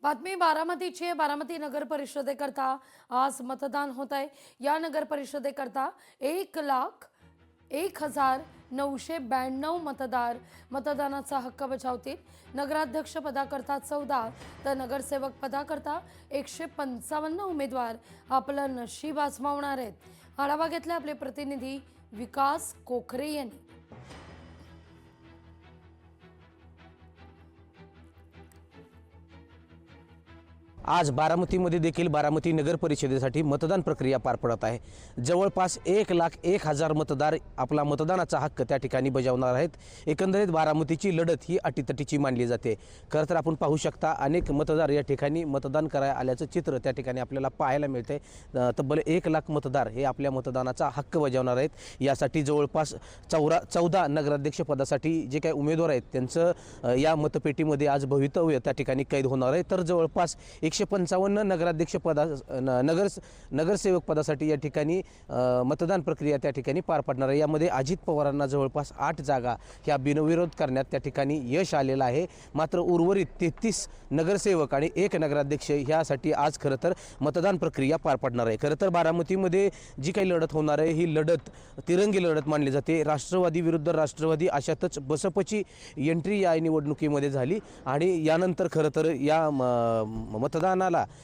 बातमी बारामतीची आहे। बारामती नगर परिषदेकरता आज मतदान होत आहे। या नगर परिषदेकरता 1,01,992 मतदार मतदानाचा हक्क बजावतील। नगराध्यक्ष पदाकरता 14 तर नगरसेवक पदाकरता 155 उमेदवार आपलं नशीब आजमावणार आहेत। आढावा घेतला आपले प्रतिनिधी विकास कोखरे यांनी। आज बारामतीमध्ये देखील बारामती नगर परिषदेसाठी मतदान प्रक्रिया पार पडत आहे। जवळपास 1,01,000 मतदार आपला मतदानाचा हक्क त्या ठिकाणी बजावणार आहेत। एकंदरीत बारामतीची लढत ही अटीतटीची मानली जाते। खरं तर आपण पाहू शकता अनेक मतदार या ठिकाणी मतदान करायला आल्याचं चित्र त्या ठिकाणी आपल्याला पाहायला मिळते। तब्बल 1,00,000 मतदार हे आपल्या मतदानाचा हक्क बजावणार आहेत। यासाठी जवळपास 14 नगराध्यक्ष पदासाठी जे काही उमेदवार आहेत त्यांचं या मतपेटीमध्ये आज भवितव्य त्या ठिकाणी कैद होणार आहे। तर जवळपास 155 नगराध्यक्ष पदा नगरसेवक पदासाठी या ठिकाणी मतदान प्रक्रिया त्या ठिकाणी पार पडणार आहे। यामध्ये अजित पवारांना जवळपास 8 जागा ह्या बिनविरोध करण्यात त्या ठिकाणी यश आलेलं आहे। मात्र उर्वरित 33 नगरसेवक आणि 1 नगराध्यक्ष ह्यासाठी आज खरं तर मतदान प्रक्रिया पार पडणार आहे। खरं तर बारामतीमध्ये जी काही लढत होणार आहे ही लढत तिरंगी लढत मानली जाते। राष्ट्रवादी विरुद्ध राष्ट्रवादी अशातच बसपची एंट्री या निवडणुकीमध्ये झाली आणि यानंतर खरं तर या मतदानाला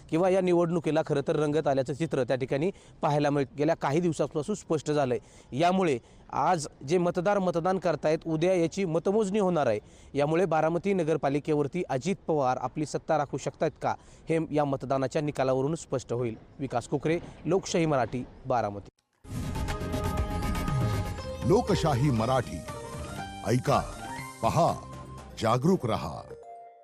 किंवा या निवडणुकीला खरं तर रंगत आल्याचं चित्र त्या ठिकाणी पाहायला गेल्या काही दिवसांपासून स्पष्ट झालं आहे। यामुळे आज जे मतदार मतदान करतायत उद्या याची मतमोजणी होणार आहे। यामुळे बारामती नगरपालिकेवरती अजित पवार आपली सत्ता राखू शकतात का हे या मतदानाच्या निकालावरून स्पष्ट होईल। विकास कोकरे, लोकशाही मराठी, बारामती। लोकशाही मराठी ऐका, पहा, जागरूक रहा।